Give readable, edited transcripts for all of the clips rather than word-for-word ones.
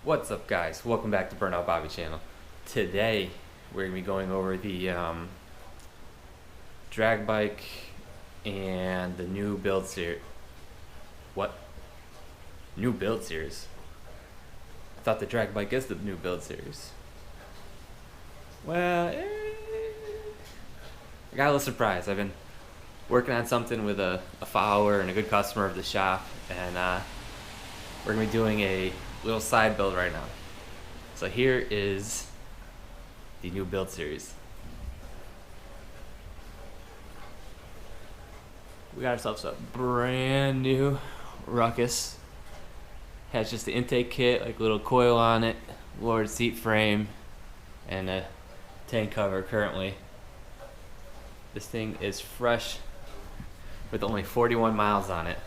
What's up, guys? Welcome back to Burnout Bobby channel. Today we're going to be going over the drag bike and the new build series. What? New build series? I thought the drag bike is the new build series. Well, I got a little surprised. I've been working on something with a follower and a good customer of the shop, and we're going to be doing a little side build right now. So here is the new build series. We got ourselves a brand new Ruckus. Has just the intake kit, like a little coil on it, lowered seat frame, and a tank cover currently. This thing is fresh with only 41 miles on it.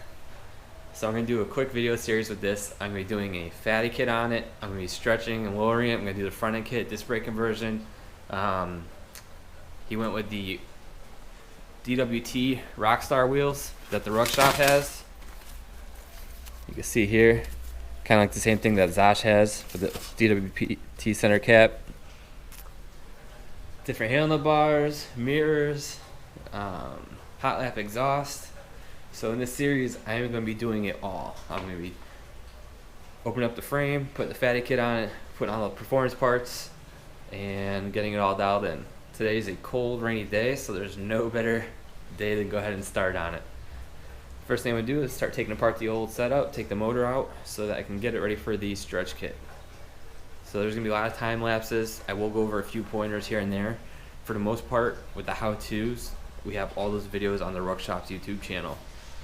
So I'm going to do a quick video series with this. I'm going to be doing a fatty kit on it. I'm going to be stretching and lowering it. I'm going to do the front end kit, disc brake conversion. He went with the DWT Rockstar wheels that the Ruck Shop has. You can see here, kind of like the same thing that Zosh has with the DWT center cap. Different handlebars, mirrors, hot lap exhaust. So in this series, I am going to be doing it all. I'm going to be opening up the frame, putting the fatty kit on it, putting all the performance parts, and getting it all dialed in. Today's a cold, rainy day, so there's no better day than go ahead and start on it. First thing I'm going to do is start taking apart the old setup, take the motor out, so that I can get it ready for the stretch kit. So there's going to be a lot of time lapses. I will go over a few pointers here and there. For the most part, with the how-tos, we have all those videos on the Ruck Shop's YouTube channel.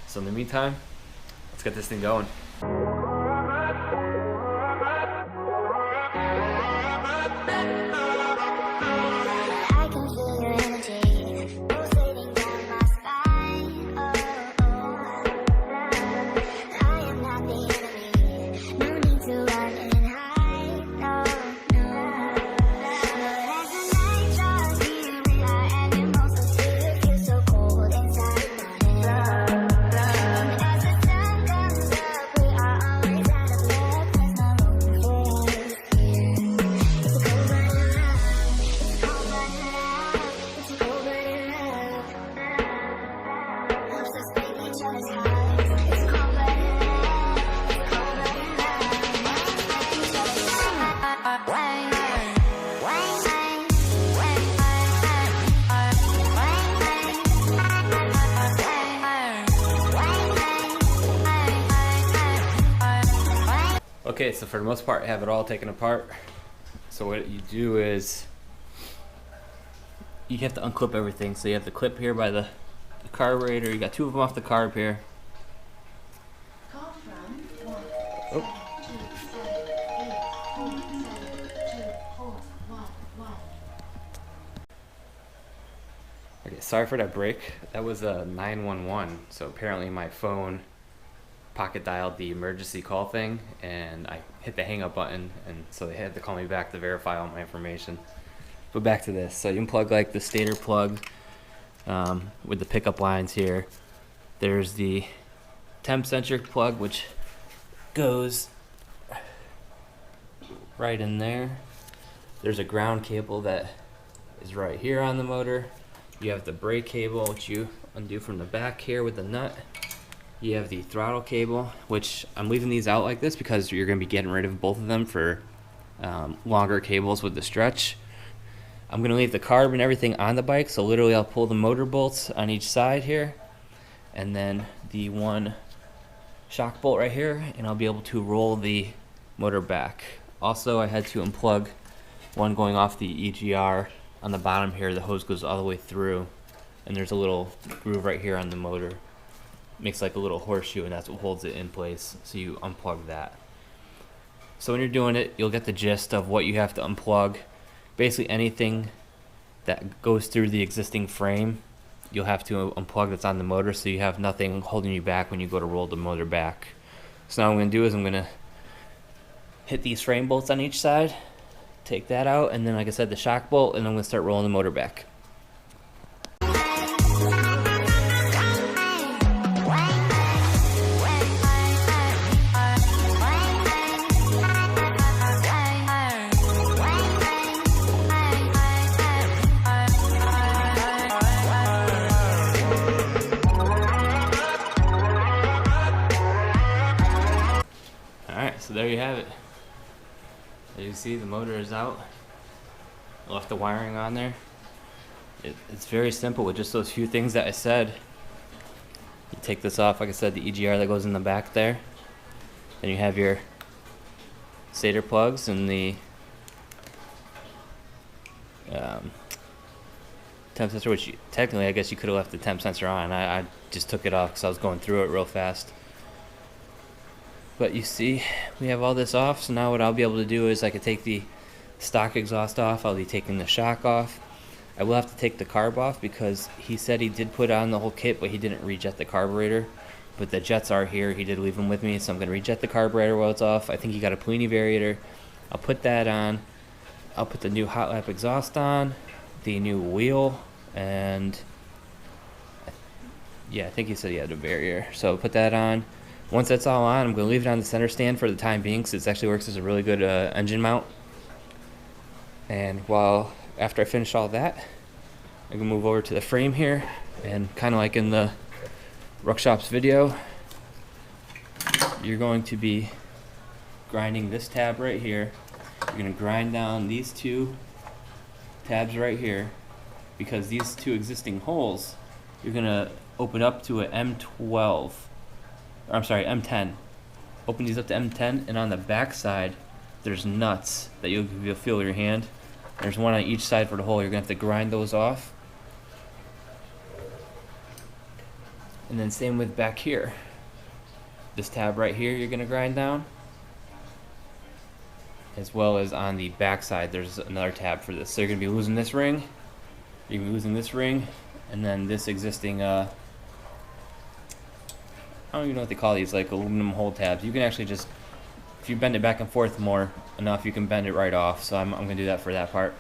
So in the meantime, let's get this thing going. Okay, so for the most part, I have it all taken apart. So what you do is you have to unclip everything. So you have the clip here by the carburetor. You got two of them off the carb here. Oh. Okay, sorry for that break. That was a 911. So apparently my phone pocket dialed the emergency call thing, and I hit the hang up button, and so they had to call me back to verify all my information. But back to this. So you unplug like the stator plug with the pickup lines here. There's the temp sensor plug, which goes right in there. There's a ground cable that is right here on the motor. You have the brake cable, which you undo from the back here with the nut. You have the throttle cable, which I'm leaving these out like this because you're going to be getting rid of both of them for longer cables with the stretch. I'm going to leave the carb and everything on the bike, so literally I'll pull the motor bolts on each side here, and then the one shock bolt right here, and I'll be able to roll the motor back. Also, I had to unplug one going off the EGR on the bottom here. The hose goes all the way through, and there's a little groove right here on the motor. Makes like a little horseshoe, and that's what holds it in place. So you unplug that. So when you're doing it, you'll get the gist of what you have to unplug. Basically anything that goes through the existing frame, you'll have to unplug that's on the motor, so you have nothing holding you back when you go to roll the motor back. So now what I'm going to do is I'm going to hit these frame bolts on each side, take that out, and then like I said, the shock bolt, and I'm gonna start rolling the motor back. So there you have it. As you see, the motor is out. I left the wiring on there. It's very simple with just those few things that I said. You take this off, like I said, the EGR that goes in the back there. Then you have your stator plugs and the temp sensor, which technically I guess you could have left the temp sensor on. I just took it off because I was going through it real fast. But you see, we have all this off, so now what I'll be able to do is I could take the stock exhaust off. I'll be taking the shock off. I will have to take the carb off because he said he did put on the whole kit, but he didn't rejet the carburetor. But the jets are here. He did leave them with me, so I'm going to rejet the carburetor while it's off. I think he got a Plini variator. I'll put that on. I'll put the new hot lap exhaust on, the new wheel, and yeah, I think he said he had a variator. So I'll put that on. Once that's all on, I'm going to leave it on the center stand for the time being, because it actually works as a really good engine mount. And after I finish all that, I'm going to move over to the frame here, and kind of like in the Ruckshop's video, you're going to be grinding this tab right here. You're going to grind down these two tabs right here, because these two existing holes, you're going to open up to an M12. I'm sorry, M10. Open these up to M10, and on the back side, there's nuts that you'll feel with your hand. There's one on each side for the hole. You're gonna have to grind those off. And then same with back here. This tab right here, you're gonna grind down. As well as on the back side, there's another tab for this. So you're gonna be losing this ring. You're gonna be losing this ring, and then this existing I don't even know what they call these, like aluminum hole tabs. You can actually just, if you bend it back and forth enough, you can bend it right off. So I'm going to do that for that part.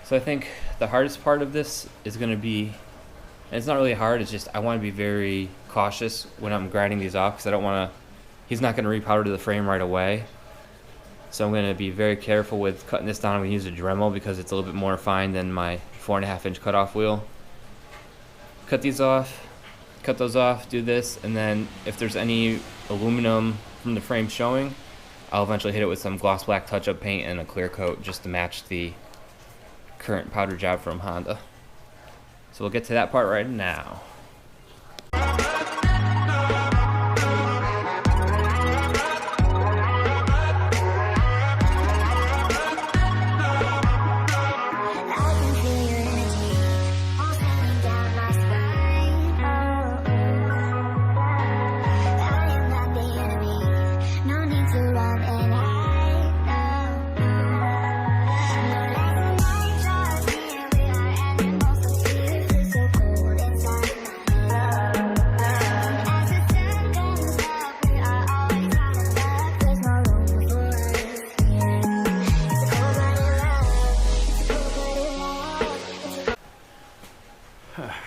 So I think the hardest part of this is going to be, and it's not really hard, it's just I want to be very cautious when I'm grinding these off, because I don't want to, he's not going to repowder to the frame right away. So I'm going to be very careful with cutting this down. I'm going to use a Dremel because it's a little bit more fine than my 4.5-inch cutoff wheel. Cut these off. Cut those off, do this, and then if there's any aluminum from the frame showing, I'll eventually hit it with some gloss black touch-up paint and a clear coat just to match the current powder job from Honda. So we'll get to that part right now.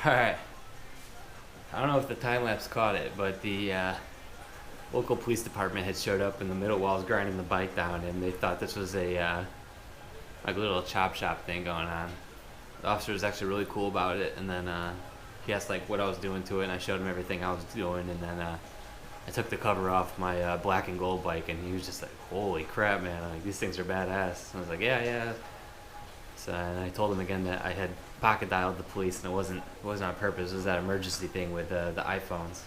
Alright, I don't know if the time-lapse caught it, but the local police department had showed up in the middle while I was grinding the bike down, and they thought this was a like a little chop shop thing going on. The officer was actually really cool about it, and then he asked like what I was doing to it, and I showed him everything I was doing, and then I took the cover off my black and gold bike, and he was just like, holy crap, man, like, these things are badass. And I was like, yeah. So, and I told him again that I had pocket dialed the police, and it wasn't on purpose. It was that emergency thing with the iPhones.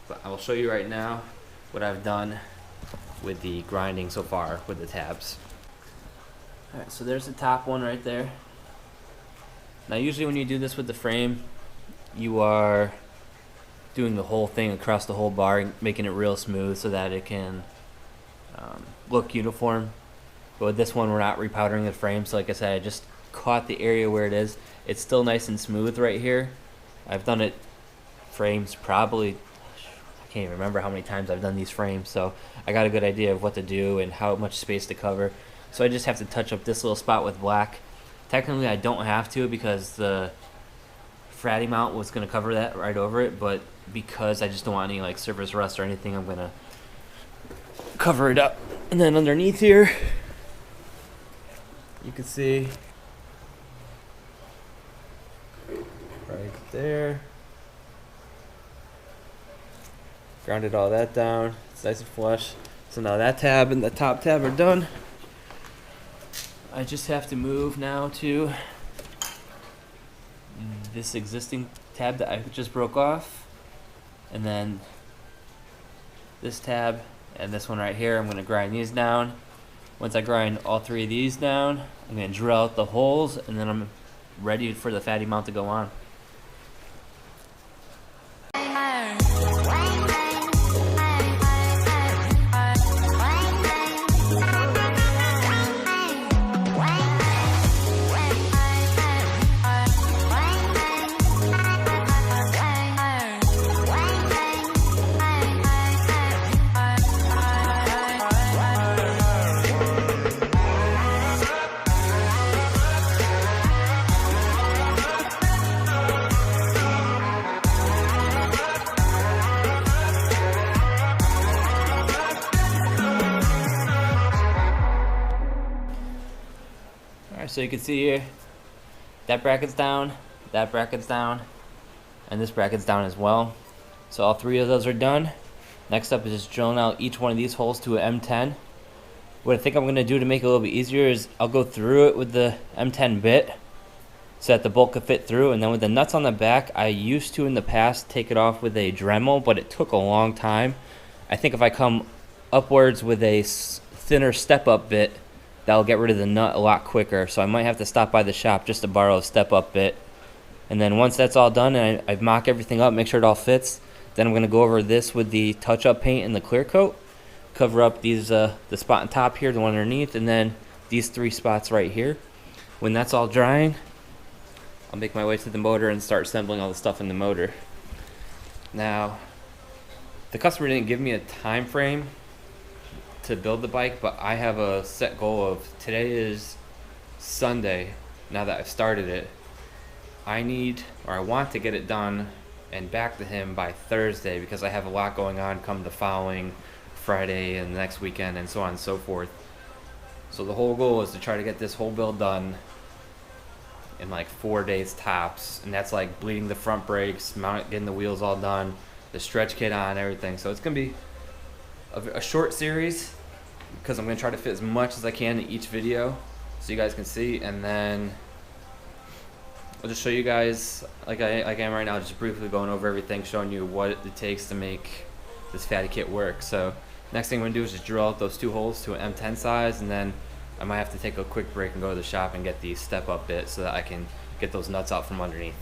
But I will show you right now what I've done with the grinding so far with the tabs. Alright, so there's the top one right there. Now usually when you do this with the frame, you are doing the whole thing across the whole bar, making it real smooth so that it can look uniform. But with this one, we're not repowdering the frame, so like I said, I just caught the area where it is. It's still nice and smooth right here. I've done it frames probably, I can't even remember how many times I've done these frames, so I got a good idea of what to do and how much space to cover. So I just have to touch up this little spot with black. Technically I don't have to because the fratty mount was going to cover that right over it, but because I just don't want any like surface rust or anything, I'm going to cover it up. And then underneath here, you can see right there, grounded all that down. It's nice and flush. So now that tab and the top tab are done. I just have to move now to this existing tab that I just broke off, and then this tab and this one right here. I'm going to grind these down. Once I grind all three of these down, I'm going to drill out the holes, and then I'm ready for the fatty mount to go on. So you can see here, that bracket's down, and this bracket's down as well. So all three of those are done. Next up is just drilling out each one of these holes to an M10. What I think I'm going to do to make it a little bit easier is I'll go through it with the M10 bit so that the bolt could fit through, and then with the nuts on the back, I used to in the past take it off with a Dremel, but it took a long time. I think if I come upwards with a thinner step-up bit, that'll get rid of the nut a lot quicker. So I might have to stop by the shop just to borrow a step-up bit. And then once that's all done and I mock everything up, make sure it all fits, then I'm going to go over this with the touch-up paint and the clear coat, cover up these the spot on top here, the one underneath, and then these three spots right here. When that's all drying, I'll make my way to the motor and start assembling all the stuff in the motor. Now, the customer didn't give me a time frame to build the bike, but I have a set goal of today is Sunday. Now that I've started it, I want to get it done and back to him by Thursday, because I have a lot going on come the following Friday and the next weekend and so on and so forth. So the whole goal is to try to get this whole build done in like 4 days tops, and that's like bleeding the front brakes, getting the wheels all done, the stretch kit on, everything. So it's gonna be a short series because I'm going to try to fit as much as I can in each video so you guys can see, and then I'll just show you guys like I am right now, just briefly going over everything, showing you what it takes to make this fatty kit work. So next thing I'm going to do is just drill out those two holes to an M10 size, and then I might have to take a quick break and go to the shop and get the step-up bit so that I can get those nuts out from underneath.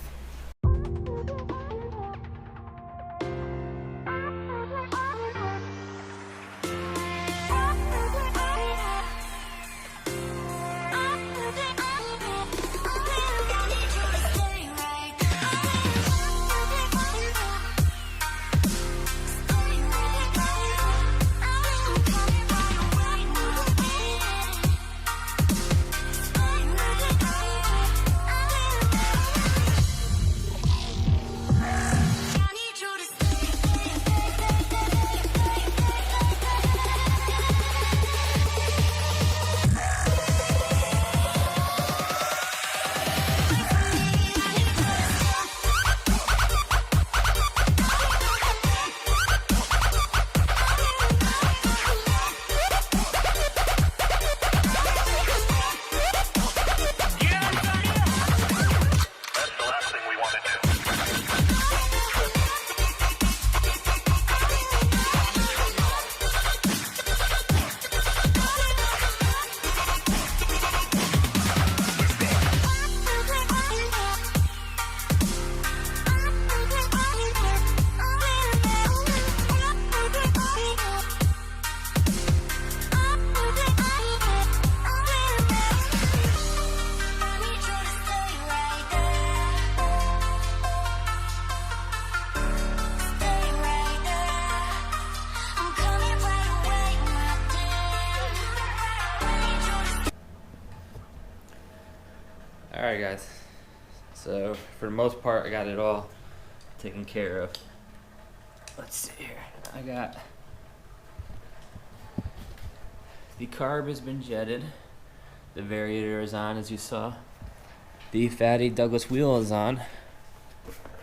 Alright guys, so for the most part I got it all taken care of. Let's see here, I got the carb has been jetted, the variator is on as you saw, the fatty Douglas wheel is on,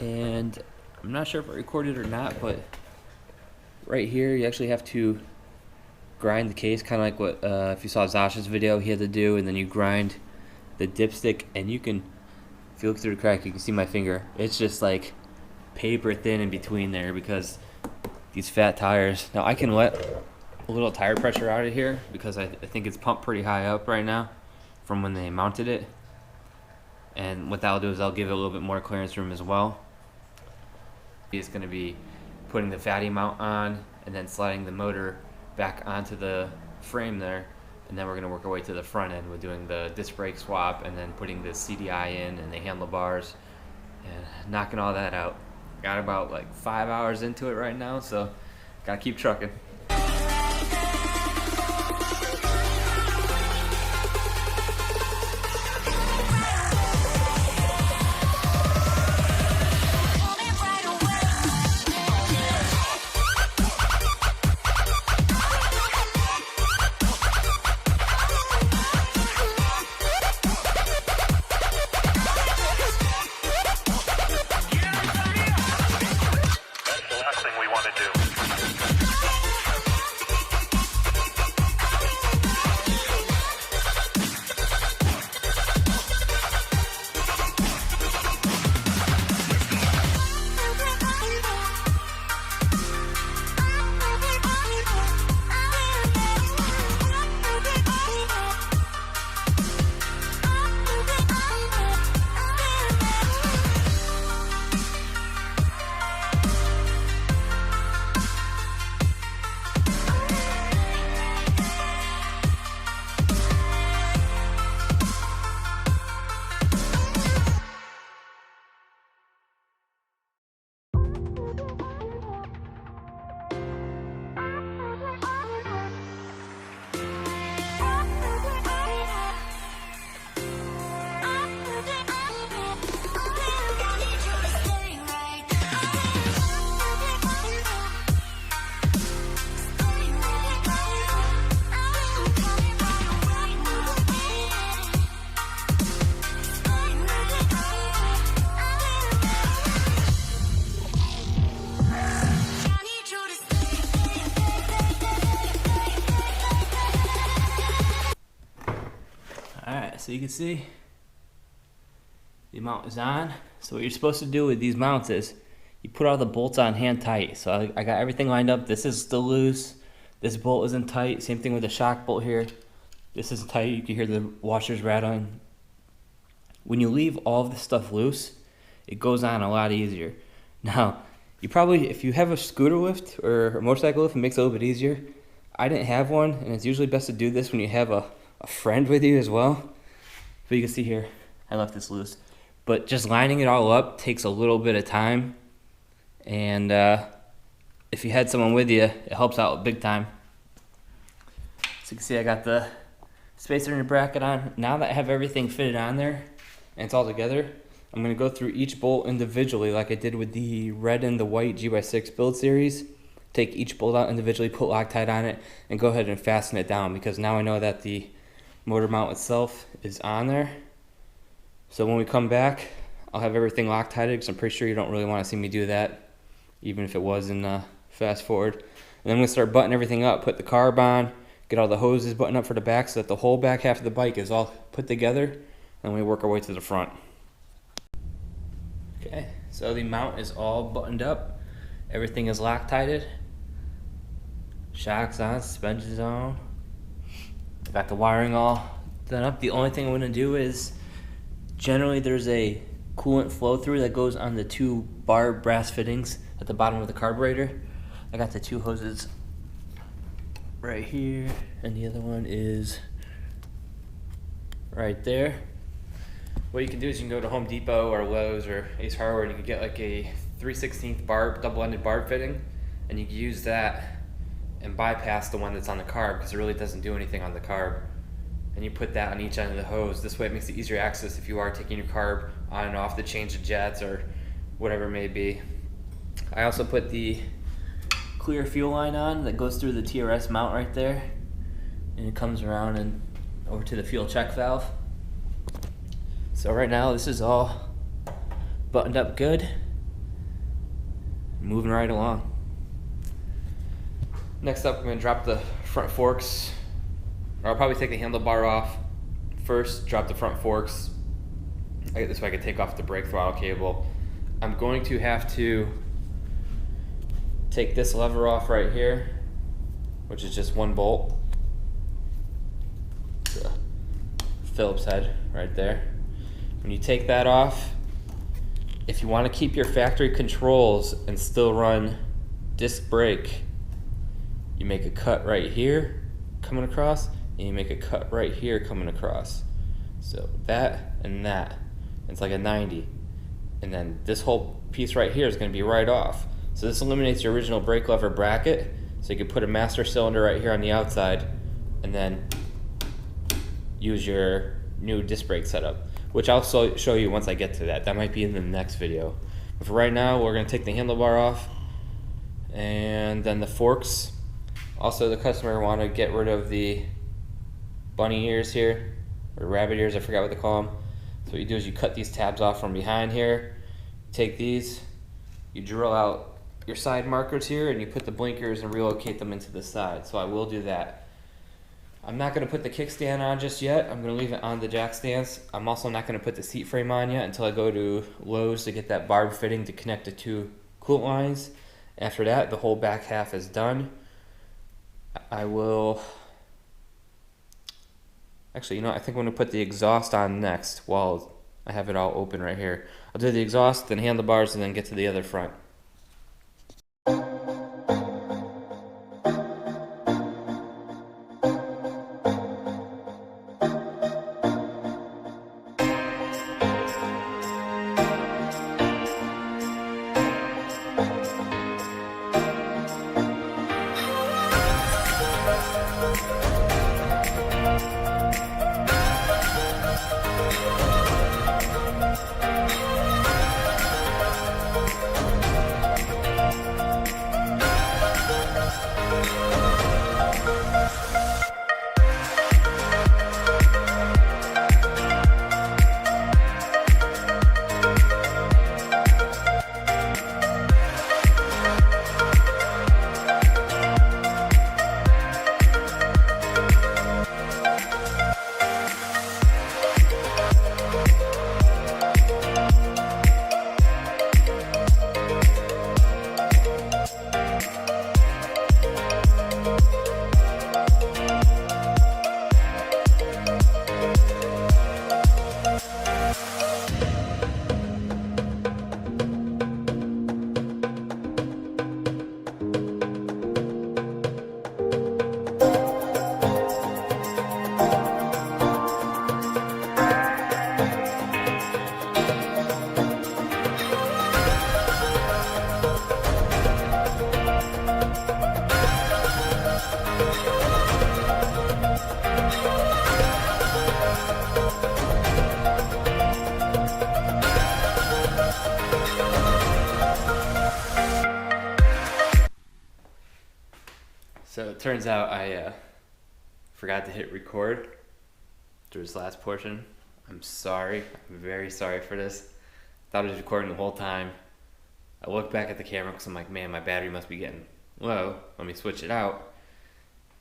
and I'm not sure if I recorded or not, but right here you actually have to grind the case, kind of like what if you saw Zasha's video he had to do, and then you grind the dipstick, and you can, if you look through the crack, you can see my finger. It's just like paper thin in between there because these fat tires. Now I can let a little tire pressure out of here because I think it's pumped pretty high up right now from when they mounted it. And what that'll do is I'll give it a little bit more clearance room as well. It's going to be putting the fatty mount on and then sliding the motor back onto the frame there. And then we're going to work our way to the front end with doing the disc brake swap and then putting the CDI in and the handlebars and knocking all that out. Got about like 5 hours into it right now, so gotta keep trucking. Alright, so you can see the mount is on. So what you're supposed to do with these mounts is you put all the bolts on hand tight. So I got everything lined up. This is still loose. This bolt isn't tight. Same thing with the shock bolt here. This is tight. You can hear the washers rattling. When you leave all of this stuff loose, it goes on a lot easier. Now, you probably, if you have a scooter lift or a motorcycle lift, it makes it a little bit easier. I didn't have one, and it's usually best to do this when you have a friend with you as well. But you can see here, I left this loose. But just lining it all up takes a little bit of time. And if you had someone with you, it helps out big time. So you can see I got the spacer and bracket on. Now that I have everything fitted on there and it's all together, I'm going to go through each bolt individually like I did with the red and the white G x6 build series. Take each bolt out individually, put Loctite on it, and go ahead and fasten it down because now I know that the motor mount itself is on there. So when we come back, I'll have everything Loctited because I'm pretty sure you don't really want to see me do that, even if it was in fast forward. And then I'm going to start buttoning everything up, put the carb on, get all the hoses buttoned up for the back so that the whole back half of the bike is all put together, and we work our way to the front. Okay, so the mount is all buttoned up. Everything is Loctited. Shocks on, suspension's on. Got the wiring all done up. The only thing I'm going to do is, generally there's a coolant flow through that goes on the two barb brass fittings at the bottom of the carburetor. I got the two hoses right here, and the other one is right there. What you can do is you can go to Home Depot or Lowe's or Ace Hardware and you can get like a 3/16 barb, double-ended barb fitting, and you can use that and bypass the one that's on the carb because it really doesn't do anything on the carb. and you put that on each end of the hose. This way it makes it easier access if you are taking your carb on and off to change the jets or whatever it may be. I also put the clear fuel line on that goes through the TRS mount right there, and it comes around and over to the fuel check valve. So right now this is all buttoned up good, moving right along. Next up, I'm going to drop the front forks, or I'll probably take the handlebar off first, drop the front forks. This way I can take off the brake throttle cable. I'm going to have to take this lever off right here, which is just one bolt. The Phillips head right there. When you take that off, if you want to keep your factory controls and still run disc brake, you make a cut right here coming across, and you make a cut right here coming across. So that and that, it's like a 90. And then this whole piece right here is going to be right off. So this eliminates your original brake lever bracket, so you can put a master cylinder right here on the outside and then use your new disc brake setup, which I'll show you once I get to that. That might be in the next video. But for right now, we're going to take the handlebar off, and then the forks. Also, the customer want to get rid of the bunny ears here, or rabbit ears, I forgot what they call them. So what you do is you cut these tabs off from behind here, take these, you drill out your side markers here, and you put the blinkers and relocate them into the side. So I will do that. I'm not going to put the kickstand on just yet. I'm going to leave it on the jack stands. I'm also not going to put the seat frame on yet until I go to Lowe's to get that barb fitting to connect the two coolant lines. After that, the whole back half is done. I will... Actually, you know, I think I'm going to put the exhaust on next while I have it all open right here. I'll do the exhaust, then handlebars, and then get to the other front. So it turns out I forgot to hit record through this last portion. I'm sorry. I'm very sorry for this. Thought I was recording the whole time. I looked back at the camera because I'm like, man, my battery must be getting low. Let me switch it out.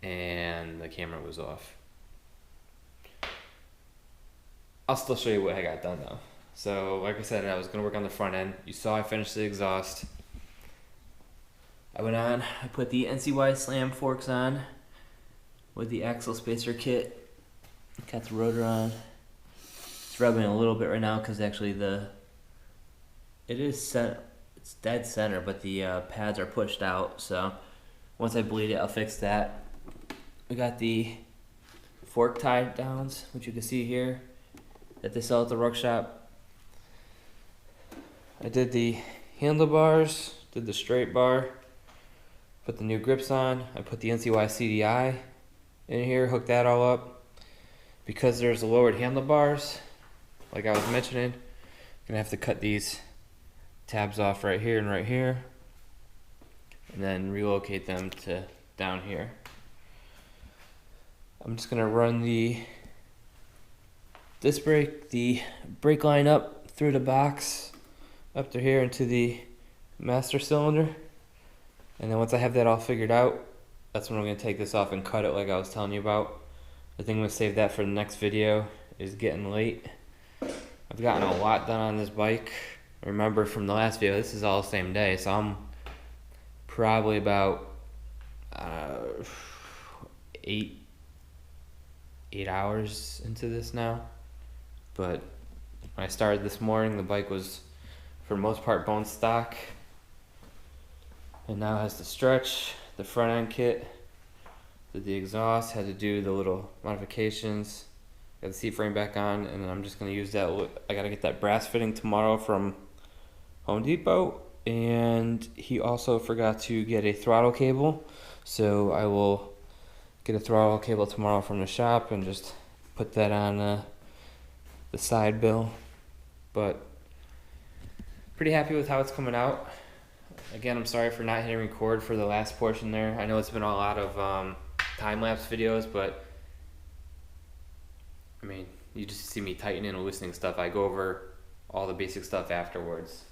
And the camera was off. I'll still show you what I got done though. So like I said, I was going to work on the front end. You saw I finished the exhaust. I went on, I put the NCY slam forks on with the axle spacer kit. Got the rotor on. It's rubbing a little bit right now because actually it's dead center, but the pads are pushed out. So once I bleed it, I'll fix that. We got the fork tie downs, which you can see here, that they sell at the Ruck shop. I did the handlebars, did the straight bar. Put the new grips on. I put the NCY CDI in here, hooked that all up. because there's lowered handlebars, like I was mentioning, I'm gonna have to cut these tabs off right here and right here, and then relocate them to down here. I'm just gonna run the brake line up through the box, up to here into the master cylinder. And then once I have that all figured out, that's when I'm gonna take this off and cut it like I was telling you about. I think I'm gonna save that for the next video. It's getting late. I've gotten a lot done on this bike. Remember from the last video, this is all the same day, so I'm probably about 8 hours into this now. But when I started this morning, the bike was for the most part bone stock, and now it has to stretch the front end kit, did the exhaust, had to do the little modifications, got the seat frame back on, and then I'm just going to use that. I got to get that brass fitting tomorrow from Home Depot, and he also forgot to get a throttle cable, so I will get a throttle cable tomorrow from the shop and just put that on the side bill. But pretty happy with how it's coming out. Again, I'm sorry for not hitting record for the last portion there. I know it's been a lot of time-lapse videos, but I mean, you just see me tightening and loosening stuff. I go over all the basic stuff afterwards.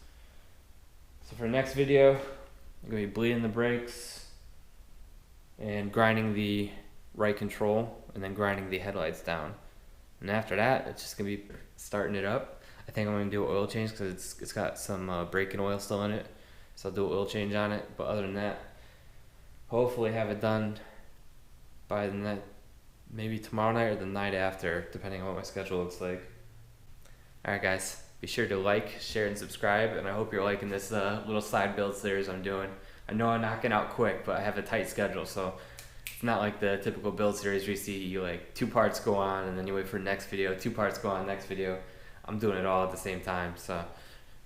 So for the next video, I'm going to be bleeding the brakes and grinding the right control and then grinding the headlights down. And after that, it's just going to be starting it up. I think I'm going to do an oil change because it's got some braking oil still in it. So I'll do an oil change on it. But other than that, hopefully have it done by maybe tomorrow night or the night after, depending on what my schedule looks like. Alright guys, be sure to like, share, and subscribe, and I hope you're liking this little side build series I'm doing. I know I'm knocking out quick, but I have a tight schedule, so it's not like the typical build series where you see like 2 parts go on and then you wait for the next video, 2 parts go on next video. I'm doing it all at the same time, so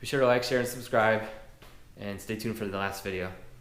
be sure to like, share, and subscribe, and stay tuned for the last video.